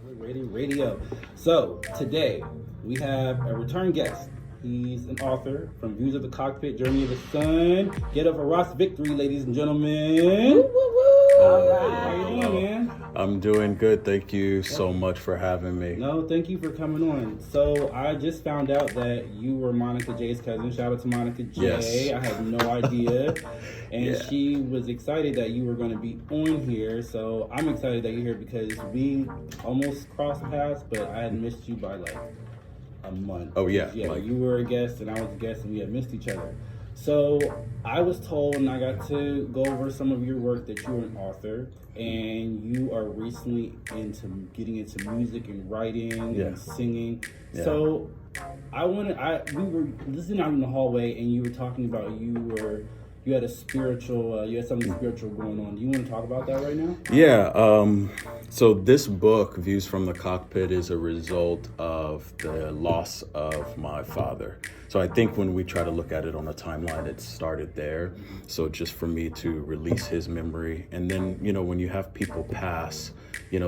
Radio. So today we have a return guest. He's an author from Views of the Cockpit, Journey of the Sun. Get up for Ross Victory, ladies and gentlemen. Woo, woo, woo. All right. How you doing, man? I'm doing good. Thank you so much for having me. No, thank you for coming on. So I just found out that you were Monica J's cousin. Shout out to Monica J. Yes. I had no idea. And Yeah. she was excited that you were going to be on here. So I'm excited that you're here because we almost crossed paths, but I had missed you by like a month. Oh, yeah. Yeah, Like, you were a guest and I was a guest and we had missed each other. So I was told and I got to go over some of your work that you were an author and you are recently getting into music and writing and singing. Yeah. So we were listening out in the hallway and you were talking about you had something spiritual going on. Do you want to talk about that right now? Yeah. So this book, Views from the Cockpit, is a result of the loss of my father. So I think when we try to look at it on a timeline, it started there. So just for me to release his memory. And then, when you have people pass,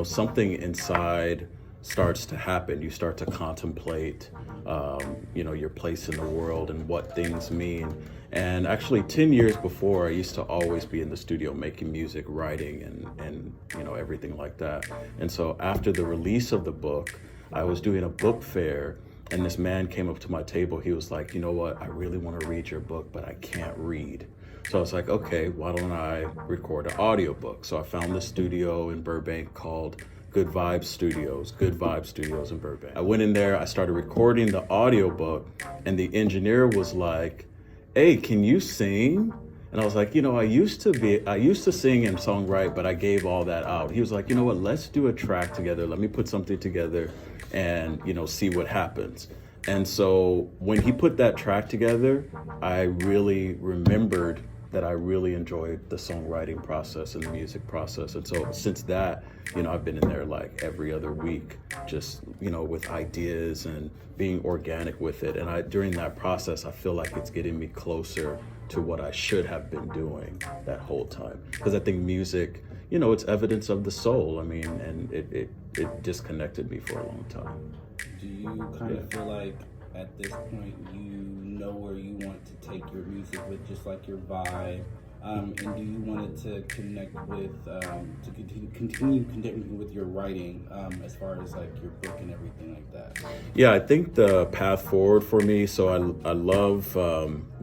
something inside starts to happen. You start to contemplate, your place in the world and what things mean. And actually 10 years before, I used to always be in the studio making music, writing, and everything like that. And so after the release of the book, I was doing a book fair and this man came up to my table. He was like, you know what, I really want to read your book, but I can't read. So I was like, okay, why don't I record an audiobook? So I found this studio in Burbank called Good Vibes Studios in Burbank. I went in there, I started recording the audiobook, and the engineer was like, hey, can you sing? And I was like, I used to sing and songwrite, but I gave all that out. He was like, you know what, let's do a track together. Let me put something together and, see what happens. And so when he put that track together, I really remembered that I really enjoyed the songwriting process and the music process. And so since that, I've been in there like every other week, just, with ideas and being organic with it. And during that process, I feel like it's getting me closer to what I should have been doing that whole time. Because I think music, it's evidence of the soul. I mean, and it disconnected me for a long time. Do you kind of feel like at this point you know where you want to take your music with, just like your vibe? And do you want it to connect with, to continue connecting with your writing, as far as like your book and everything like that? Yeah, I think the path forward for me, so I love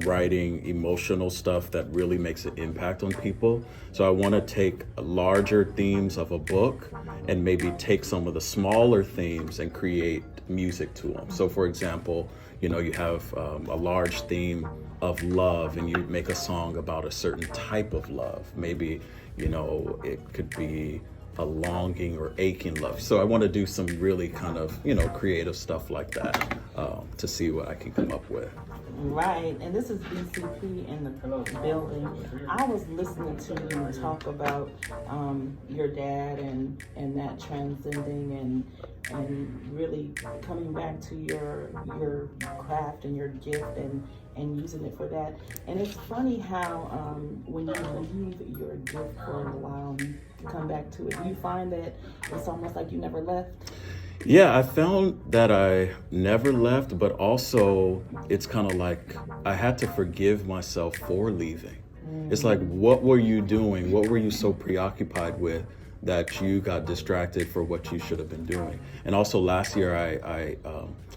writing emotional stuff that really makes an impact on people. So I want to take larger themes of a book and maybe take some of the smaller themes and create music to them. So for example, you have a large theme of love and you make a song about a certain type of love. Maybe, it could be a longing or aching love. So I want to do some really kind of, creative stuff like that to see what I can come up with. Right, and this is BCP in the building. I was listening to you talk about your dad and that transcending and really coming back to your craft and your gift and using it for that. And it's funny how when you leave your gift for a while, you come back to it. Do you find that it's almost like you never left? Yeah, I found that I never left, but also it's kind of like I had to forgive myself for leaving. It's like, what were you doing? What were you so preoccupied with that you got distracted for what you should have been doing? And also last year, I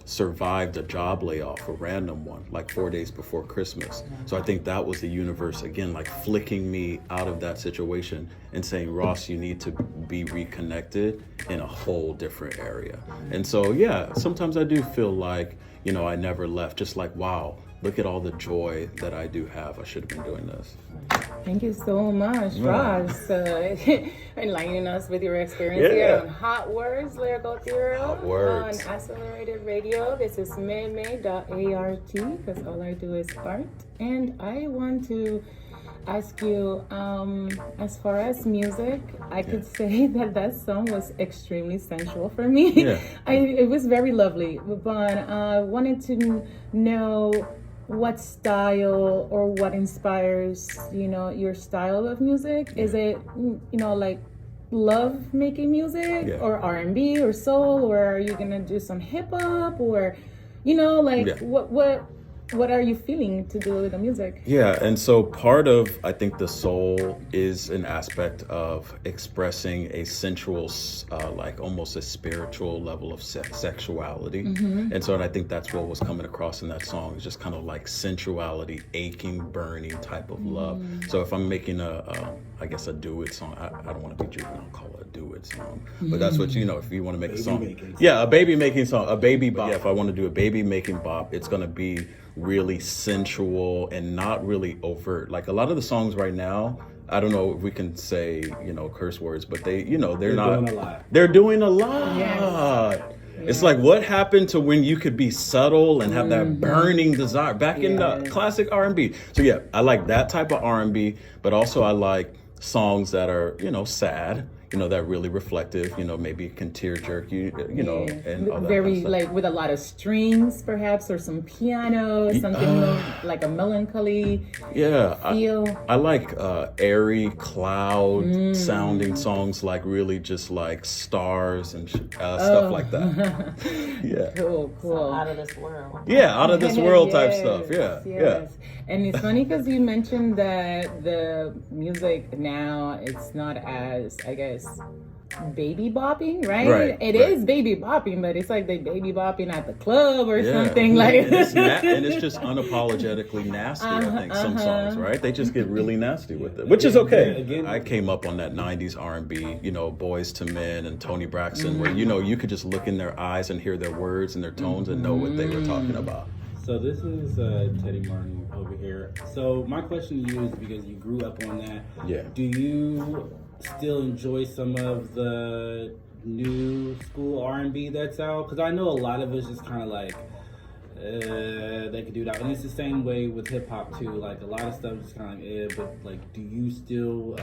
survived a job layoff, a random one, like 4 days before Christmas. So I think that was the universe, again, like flicking me out of that situation and saying, Ross, you need to be reconnected in a whole different area. And so, yeah, sometimes I do feel like, I never left, just like, wow, look at all the joy that I do have. I should have been doing this. Thank you so much, Ross, enlightening us with your experience here on Hotwordz, Lyrical Hotwordz. on Accelerated Radio. This is meme.art, because all I do is art. And I want to ask you, as far as music, I could say that song was extremely sensual for me. Yeah. It was very lovely, but I wanted to know what style or what inspires, your style of music. Is it, like love making music, Yeah. or R&B or soul, or are you gonna do some hip hop, or like Yeah. what are you feeling to do with the music? Yeah, and so part of, I think, the soul is an aspect of expressing a sensual, like almost a spiritual level of sexuality. And so I think that's what was coming across in that song, is just kind of like sensuality, aching, burning type of love. So if I'm making I guess a duet song, I don't want to be juvenile, call it a duet song, but that's what, if you want to make a song. Yeah, a baby making song, a baby bop. Yeah, if I want to do a baby making bop, it's going to be really sensual and not really overt. Like a lot of the songs right now, I don't know if we can say, curse words, but they're not. Doing a lot. They're doing a lot. Yes. It's like, what happened to when you could be subtle and have that burning desire back in the classic R&B? So yeah, I like that type of R&B, but also I like songs that are, sad, that really reflective, maybe can tear jerk you, and all that very kind of stuff. like with a lot of strings, perhaps, or some piano, something like a melancholy feel. I like airy cloud sounding songs, like really just like stars and stuff like that. Yeah. Cool. So out of this world. Yeah, out of this world type Yes, stuff. Yeah. yes. And it's funny because you mentioned that the music now, it's not as, I guess, baby bopping, right? Right, It right. is baby bopping, but it's like they baby bopping at the club or Yeah. something like. And it's just unapologetically nasty. I think some songs, right? They just get really nasty with it, which is okay. Again, I came up on that '90s R&B, Boys to Men and Tony Braxton, where you could just look in their eyes and hear their words and their tones and know what they were talking about. So this is Teddy Martin over here. So my question to you is, because you grew up on that, Yeah. do you still enjoy some of the new school R&B that's out? Because I know a lot of it's just kind of like, they could do that. And it's the same way with hip hop too. Like a lot of stuff is kind of but like, do you still,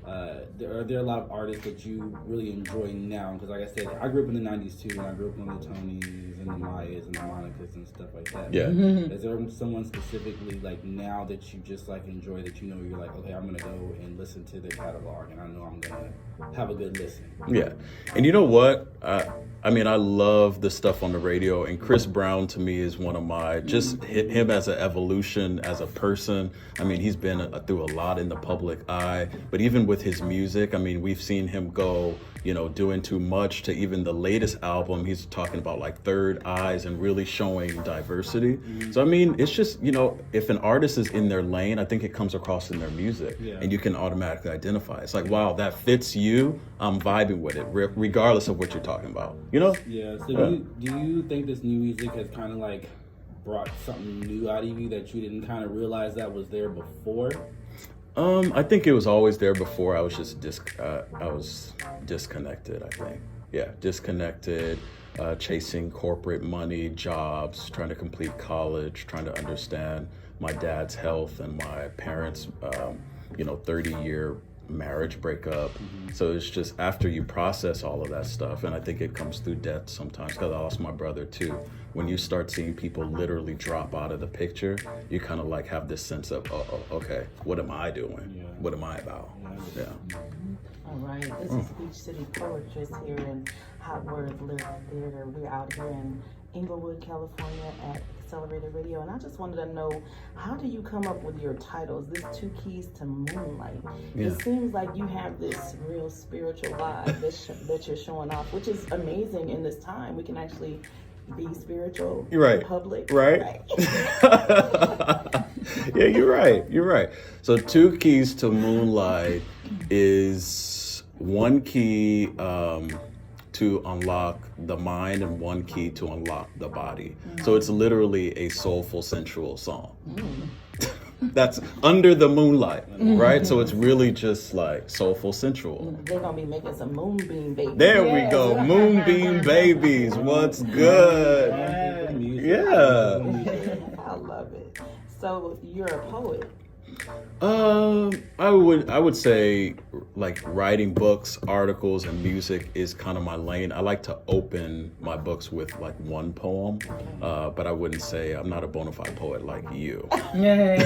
are there a lot of artists that you really enjoy now? Because like I said, I grew up in the 90s too, and I grew up on the Tonys and the Mayas and the Monicas and stuff like that. Yeah. Is there someone specifically like now that you just like enjoy, that you're like, okay, I'm gonna go and listen to their catalog and I know I'm gonna have a good listen? Yeah. And you know what? I love the stuff on the radio, and Chris Brown to me is one of my, just him as an evolution, as a person. He's been through a lot in the public eye, but even with his music, we've seen him go, doing too much, to even the latest album, he's talking about like third eyes and really showing diversity. So, it's just, if an artist is in their lane, I think it comes across in their music, and you can automatically identify. It's like, wow, that fits you. I'm vibing with it, regardless of what you're talking about, Yeah. So do you think this new music has kind of like brought something new out of you that you didn't kind of realize that was there before? I think it was always there before. I was just disconnected, I think. Yeah, disconnected, chasing corporate money, jobs, trying to complete college, trying to understand my dad's health and my parents' 30-year marriage breakup. So it's just after you process all of that stuff, and I think it comes through death sometimes, because I lost my brother too. When you start seeing people literally drop out of the picture, you kind of like have this sense of, okay, what am I doing? Yeah. What am I about? Yeah. All right, this is Beach City Poetry here in Hotwordz Lyrical Theater. We're out here in Inglewood, California at Accelerated Radio, and I just wanted to know, how do you come up with your titles? This 2 Keys to Moonlight. Yeah. It seems like you have this real spiritual vibe that you're showing off, which is amazing in this time. We can actually be spiritual in public. Right. Yeah, you're right. So 2 Keys to Moonlight is 1 key to unlock the mind and 1 key to unlock the body. So it's literally a soulful, sensual song. That's under the moonlight, right? So it's really just like soulful, sensual. They're gonna be making some moonbeam babies. There we go, moonbeam babies. What's good? Yeah. I love it. So you're a poet. I would say like writing books, articles, and music is kind of my lane. I like to open my books with like one poem, but I wouldn't say I'm not a bona fide poet like you. Yeah.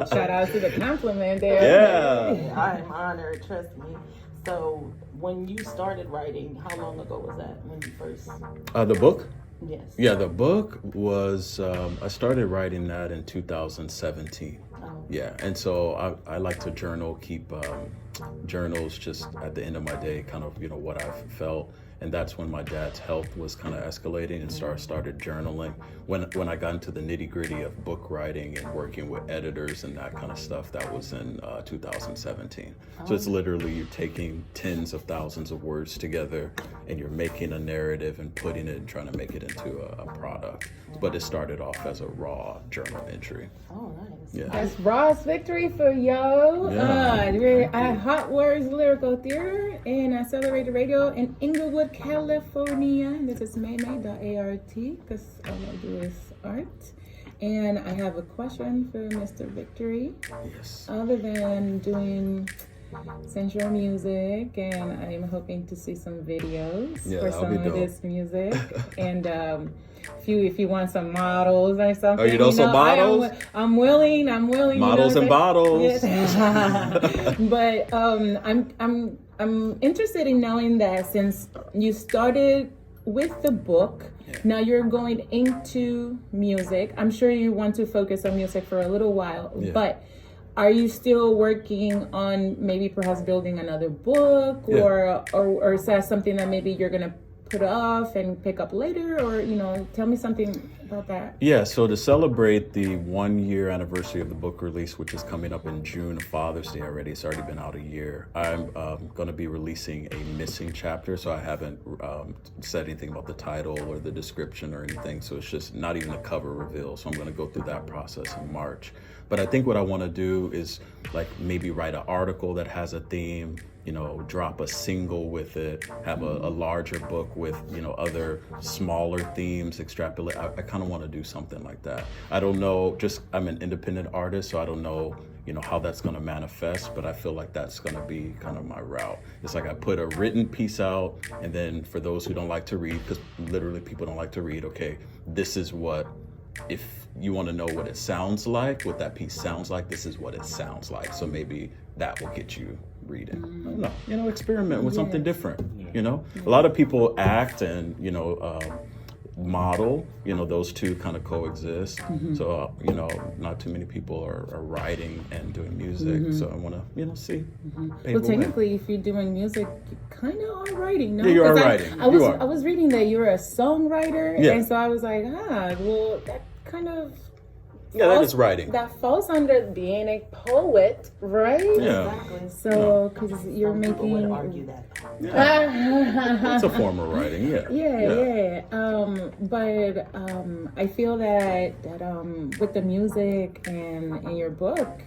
Shout out to the compliment there. Yeah. I'm honored, trust me. So when you started writing, how long ago was that when you first? The book? Yes. Yeah, the book was, I started writing that in 2017. Oh. Yeah, and so I like to journal, keep journals just at the end of my day, kind of, what I've felt. And that's when my dad's health was kind of escalating and started journaling. When I got into the nitty gritty of book writing and working with editors and that kind of stuff, that was in 2017. So it's literally you're taking tens of thousands of words together and you're making a narrative and putting it and trying to make it into a product. But it started off as a raw journal entry. Oh, nice. Yeah. That's Raw's victory for yo. Yeah. We're at Hotwordz Lyrical Theater and Accelerated Radio in Inglewood, California. This is maymay.art because all I do is art. And I have a question for Mr. Victory. Yes. Other than doing sensual music, and I'm hoping to see some videos for that'll some be of dope. this music. And if you want some models or something, Oh, you know some models? I'm willing. Models and bottles. Yes. But I'm interested in knowing that since you started with the book, now you're going into music. I'm sure you want to focus on music for a little while, but are you still working on maybe perhaps building another book, or is that something that maybe you're gonna put off and pick up later, or tell me something about that? Yeah, so to celebrate the 1 year anniversary of the book release, which is coming up in June of Father's Day already, it's already been out a year, I'm going to be releasing a missing chapter, so I haven't said anything about the title or the description or anything, so it's just not even a cover reveal, so I'm going to go through that process in March. But I think what I want to do is like maybe write an article that has a theme, drop a single with it, have a larger book with, other smaller themes, extrapolate. I kind of want to do something like that. I don't know, I'm an independent artist, so I don't know, how that's going to manifest, but I feel like that's going to be kind of my route. It's like I put a written piece out, and then for those who don't like to read, because literally people don't like to read, okay, this is what, if you want to know what it sounds like, what that piece sounds like, this is what it sounds like. So maybe that will get you reading. I don't know, experiment with something different, A lot of people act and, model, those two kind of coexist. So, not too many people are writing and doing music. So I want to, see. Well, technically, if you're doing music, you kind of are writing, no? Yeah, you are writing. I was reading that you're a songwriter, and so I was like, well, that kind of... Yeah, that is writing. That falls under being a poet, right? Yeah. Exactly. So, because you're Some people making... would argue that. It's a form of writing, Yeah. But I feel that with the music and your book,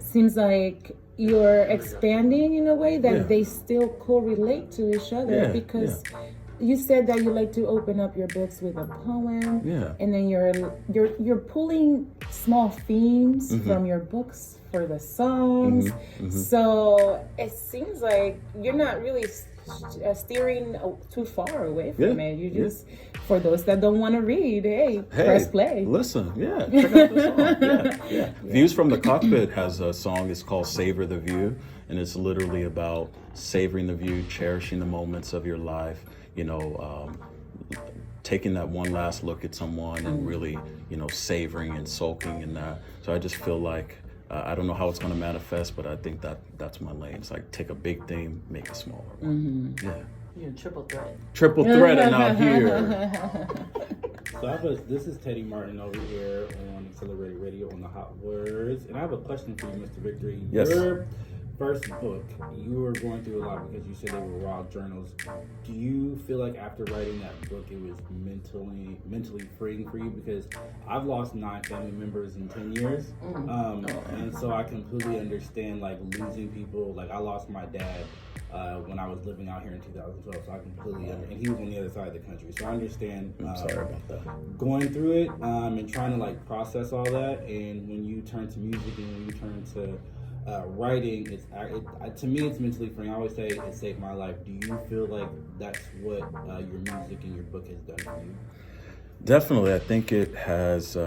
seems like you're expanding in a way that they still correlate to each other, because you said that you like to open up your books with a poem, and then you're pulling small themes from your books for the songs. So it seems like you're not really steering too far away from it. You just, for those that don't want to read, hey, press play. Listen, check out the song. Views from the Cockpit has a song. It's called "Savor the View," and it's literally about savoring the view, cherishing the moments of your life. Taking that one last look at someone and really, savoring and soaking in that. So I just feel like, I don't know how it's going to manifest, but I think that's my lane. It's like take a big theme, make a smaller one. You're a triple threat. Triple threat and out here. So this is Teddy Martin over here on Accelerated Radio on the Hotwordz, and I have a question for you, Mr. Victory. Yes. Your first book, you were going through a lot because you said they were raw journals. Do you feel like after writing that book, it was mentally freeing for you? Because I've lost 9 family members in 10 years, and so I completely understand like losing people. Like I lost my dad when I was living out here in 2012, so I completely and he was on the other side of the country, so I understand. I'm sorry about that. Going through it and trying to like process all that, and when you turn to music and when you turn to writing, to me it's mentally freeing. I always say it saved my life. Do you feel like that's what your music and your book has done for you? Definitely. I think it has,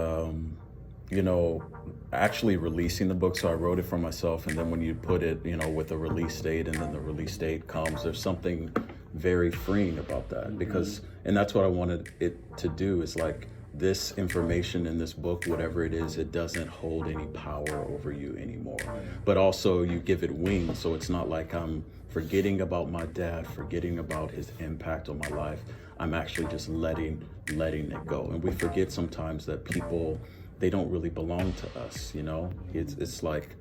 actually releasing the book. So I wrote it for myself. And then when you put it, with a release date and then the release date comes, there's something very freeing about that because, and that's what I wanted it to do is like, this information in this book, whatever it is, it doesn't hold any power over you anymore. But also you give it wings, so it's not like I'm forgetting about my dad, forgetting about his impact on my life. I'm actually just letting it go. And we forget sometimes that people, they don't really belong to us, It's like,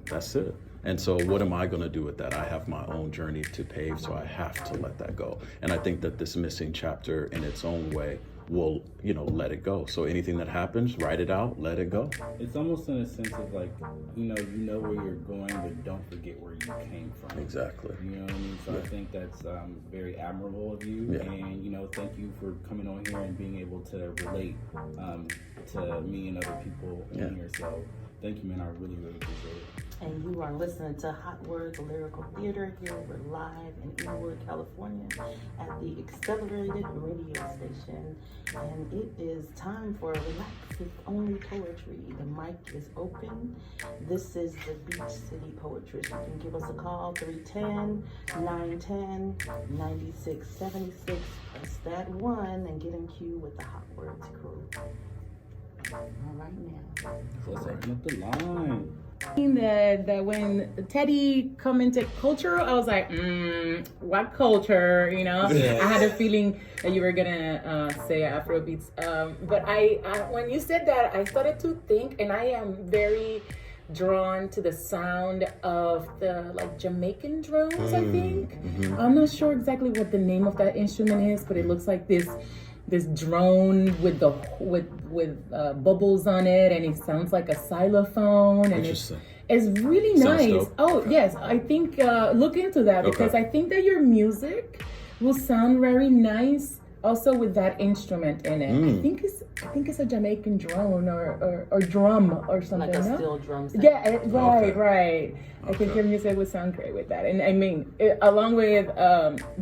that's it. And so what am I going to do with that? I have my own journey to pave, so I have to let that go. And I think that this missing chapter in its own way will, let it go. So anything that happens, write it out, let it go. It's almost in a sense of like, you know where you're going, but don't forget where you came from. Exactly. You know what I mean? So I think that's very admirable of you. Yeah. And, thank you for coming on here and being able to relate to me and other people in here. So thank you, man. I really, really appreciate it. And you are listening to Hotwordz Lyrical Theater. Here we're live in Inglewood, California at the Accelerated Radio Station. And it is time for Relax with Only Poetry. The mic is open. This is the Beach City Poetry. You can give us a call, 310-910-9676. Press that 1 and get in queue with the Hotwordz crew. All right now. Let's open up the line. That when Teddy commented culture, I was like, what culture? Yeah. I had a feeling that you were gonna say Afrobeats. But I when you said that, I started to think, and I am very drawn to the sound of the like Jamaican drums. I think I'm not sure exactly what the name of that instrument is, but it looks like this drone with bubbles on it, and it sounds like a xylophone, and it's really nice. Dope. Oh yes, I think look into that because I think that your music will sound very nice also with that instrument in it. I think it's a Jamaican drone or drum or something. Like a steel drum set. Yeah, right. I think your music would sound great with that. And I mean, along with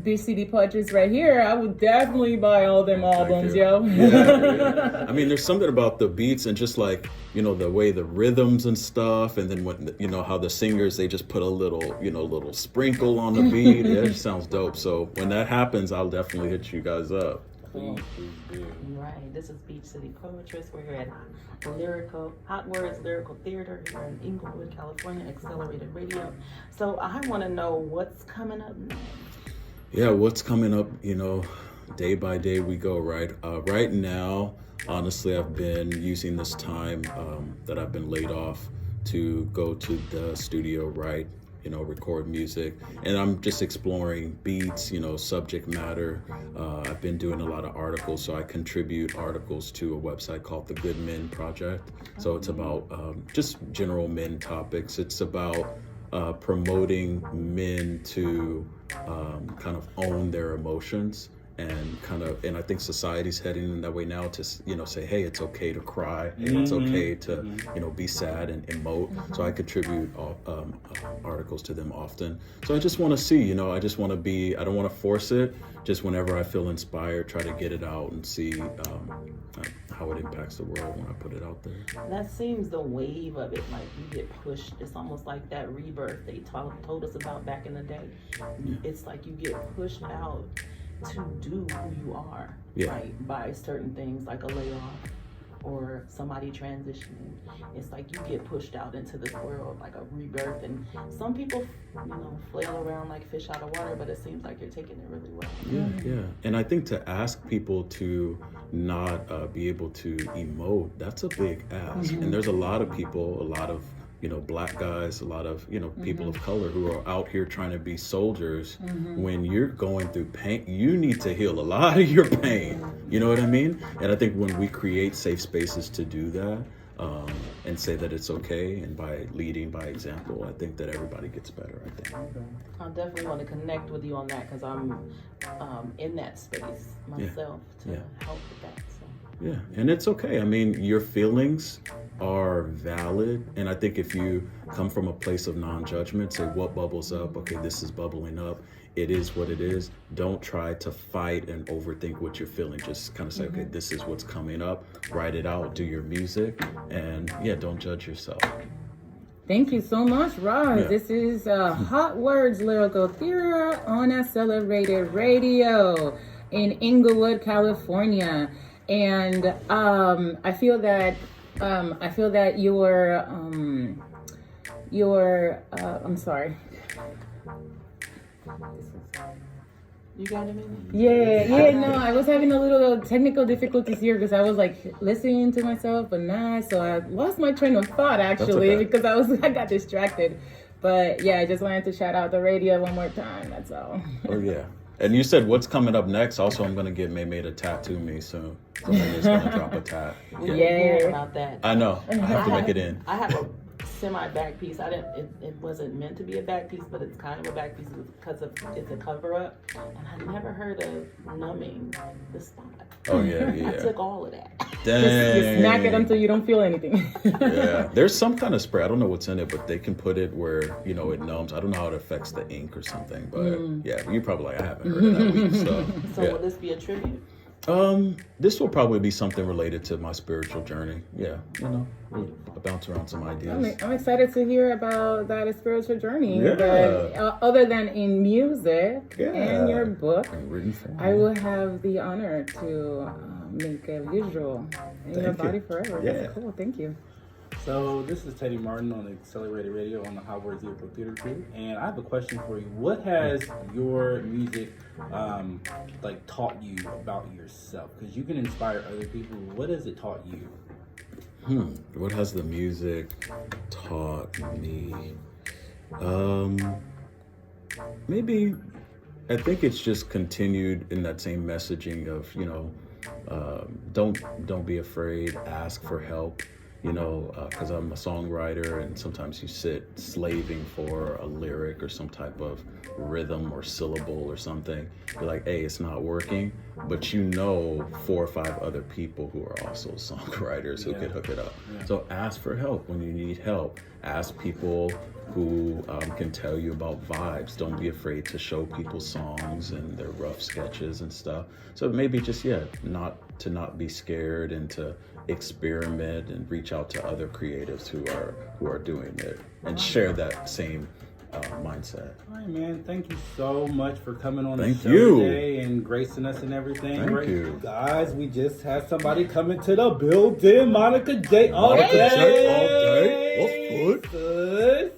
Beach City Poetry's right here, I would definitely buy all them albums, yo. Yeah. I mean, there's something about the beats and just like, the way the rhythms and stuff. And then when, how the singers, they just put a little sprinkle on the beat. It just sounds dope. So when that happens, I'll definitely hit you guys up. Cool. Right. This is Beach City Poetress. We're here at Hotwordz Lyrical Theater here in Inglewood, California, Accelerated Radio. So I want to know what's coming up next. Yeah, what's coming up, day by day we go, right? Right now, honestly, I've been using this time that I've been laid off to go to the studio, right? Record music, and I'm just exploring beats, subject matter. I've been doing a lot of articles, so I contribute articles to a website called the Good Men Project. So it's about just general men topics. It's about promoting men to kind of own their emotions. And I think society's heading in that way now to, say, hey, it's okay to cry. It's okay to, be sad and emote. So I contribute articles to them often. So I just want to see, I just want to be, I don't want to force it. Just whenever I feel inspired, try to get it out and see how it impacts the world when I put it out there. That seems the wave of it, like you get pushed. It's almost like that rebirth they told us about back in the day. It's like you get pushed out to do who you are, right? By certain things like a layoff or somebody transitioning. It's like you get pushed out into this world like a rebirth, and some people, flail around like fish out of water, but it seems like you're taking it really well. Yeah. And I think to ask people to not be able to emote, that's a big ask. And there's a lot of people, a lot of black guys, a lot of, people of color who are out here trying to be soldiers. When you're going through pain, you need to heal a lot of your pain. You know what I mean? And I think when we create safe spaces to do that, and say that it's okay, and by leading by example, I think that everybody gets better, I think. I definitely want to connect with you on that because I'm in that space myself to help with that. So. Yeah, and it's okay. I mean, your feelings are valid, and I think if you come from a place of non-judgment, say what bubbles up, okay, this is bubbling up, it is what it is. Don't try to fight and overthink what you're feeling. Just kind of say, okay, this is what's coming up, write it out, do your music, and don't judge yourself. Thank you so much, Roz. This is Hotwordz Lyrical Theater on Accelerated Radio in Inglewood, California. And I feel that your I'm sorry. You got it, maybe? Yeah, no, I was having a little technical difficulties here because I was like listening to myself, but so I lost my train of thought actually because I got distracted. But I just wanted to shout out the radio one more time. That's all. Oh yeah. And you said what's coming up next? Also, I'm gonna get May to tattoo me soon. So May's gonna drop a tat. We heard about that. I know. I have to make it in. I have a semi-back piece. It wasn't meant to be a back piece, but it's kind of a back piece because it's a cover up. And I never heard of numbing the spot. Oh yeah. I took all of that. Dang. Just smack it until you don't feel anything. There's some kind of spray. I don't know what's in it, but they can put it where it numbs. I don't know how it affects the ink or something, but you're probably like, I haven't heard of that week. So will this be a tribute? This will probably be something related to my spiritual journey. We'll bounce around some ideas. I'm excited to hear about that spiritual journey. Yeah. But other than in music and your book, written form. I will have the honor to make a visual in your body forever. Yeah. That's cool. Thank you. So this is Teddy Martin on Accelerated Radio on the Hotwordz Lyrical Theater Crew, and I have a question for you. What has your music taught you about yourself? Because you can inspire other people. What has it taught you? What has the music taught me? Maybe I think it's just continued in that same messaging of don't be afraid, ask for help. Because I'm a songwriter, and sometimes you sit slaving for a lyric or some type of rhythm or syllable or something. You're like, hey, it's not working, but 4 or 5 other people who are also songwriters who could hook it up. So ask for help when you need help. Ask people who can tell you about vibes. Don't be afraid to show people songs and their rough sketches and stuff. So maybe just not be scared and to experiment and reach out to other creatives who are doing it and share that same mindset. All right, man. Thank you so much for coming on the show today and gracing us and everything. Thank you. Guys, we just had somebody come into the building. Monica J. all Monica day. J. all day. What's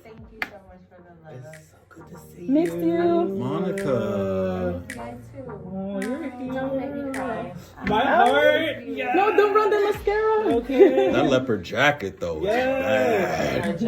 Thank you so much for the love. It's so good to see Missed you. Monica. You guys too. Oh, you're here. Don't make me cry. My heart. Yeah. No, don't run the mascara. Okay. That leopard jacket though is bad.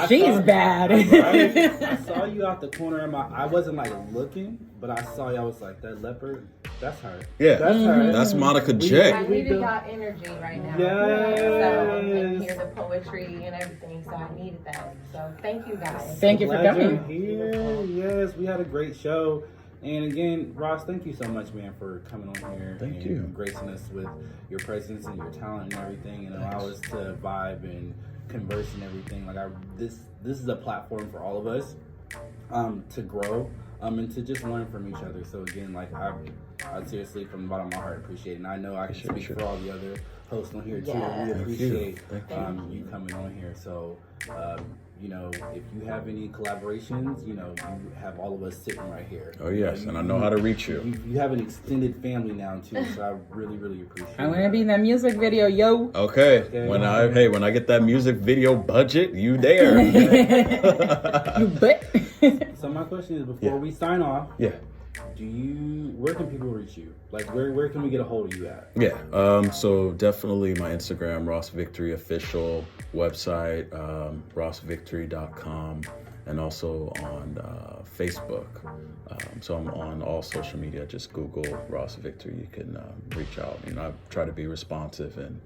She's bad. I saw you out the corner of my. I wasn't looking, but I saw you. I was like, that leopard. That's her. Yeah, That's her. That's Monica I J. needed that energy right now. Yes. So, and hear the poetry and everything. So I needed that. So thank you guys. Thank you for Glad coming. you're here. Yes, we had a great show. And again, Ross, thank you so much, man, for coming on here. Thank and you. gracing us with your presence and your talent and everything, and allow us to vibe and converse and everything. This is a platform for all of us to grow and to just learn from each other. So again, I seriously, from the bottom of my heart, appreciate it. And I know I can speak for all the other hosts on here too. Yes. We appreciate Thank you coming on here. So. If you have any collaborations, you have all of us sitting right here. Oh yes, and I know how to reach you. You have an extended family now too, so I really, really appreciate it. I want to be in that music video, yo. Okay. When I get that music video budget, you there. You bet. So my question is, before we sign off, where can people reach you? Like, where can we get a hold of you at? Yeah, so definitely my Instagram, Ross Victory Official, website, rossvictory.com, and also on Facebook. So I'm on all social media. Just Google Ross Victory. You can reach out. I try to be responsive and,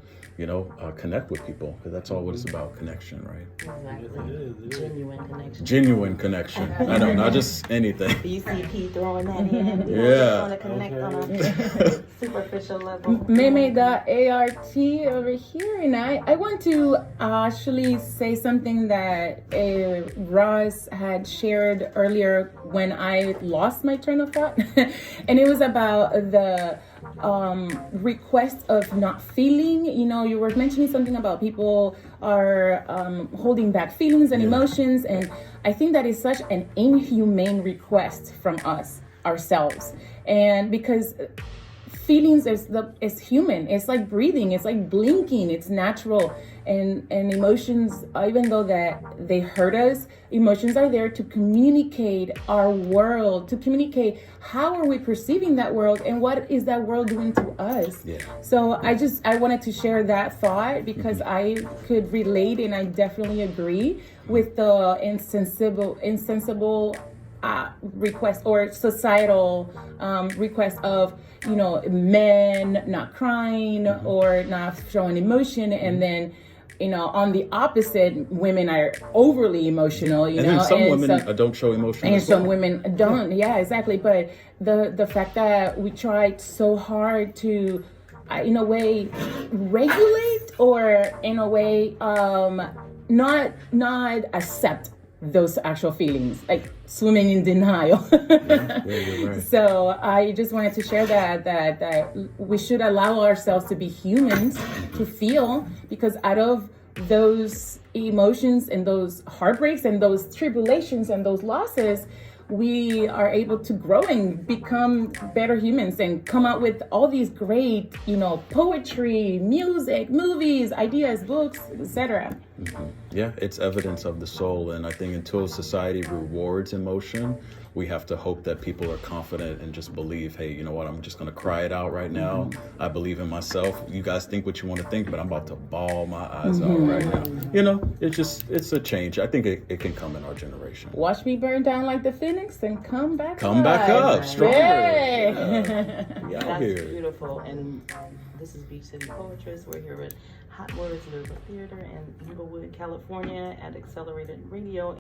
connect with people, because that's all what it's about, connection, right? Exactly. It is. Genuine connection. Genuine connection. I know, not just anything. BCP throwing that in. Yeah. Want to connect on a superficial level. Meme.art over here, and I want to actually say something that Ross had shared earlier when I lost my train of thought, and it was about the request of not feeling. You were mentioning something about people are holding back feelings and emotions, and I think that is such an inhumane request from us ourselves, and because feelings is human. It's like breathing, it's like blinking, it's natural. And emotions, even though that they hurt us, emotions are there to communicate our world, to communicate how are we perceiving that world and what is that world doing to us. So I wanted to share that thought because I could relate, and I definitely agree with the insensible request or societal request of men not crying or not showing emotion, and then on the opposite, women are overly emotional, and then some women don't show emotion, and some women don't. Yeah, exactly. But the fact that we tried so hard to in a way regulate, or in a way not accept those actual feelings, like swimming in denial. You're right. So I just wanted to share that we should allow ourselves to be humans, to feel, because out of those emotions and those heartbreaks and those tribulations and those losses, we are able to grow and become better humans and come out with all these great, poetry, music, movies, ideas, books, etc. Yeah, it's evidence of the soul, and I think until society rewards emotion, we have to hope that people are confident and just believe, hey, you know what, I'm just going to cry it out right now. I believe in myself. You guys think what you want to think, but I'm about to bawl my eyes out right now. It's a change. I think it can come in our generation. Watch me burn down like the phoenix and come back up stronger. Yay. That's Here. beautiful. And this is Beach City Poetress. We're here at Hotwordz Lyrical Theater in Inglewood, California at Accelerated Radio.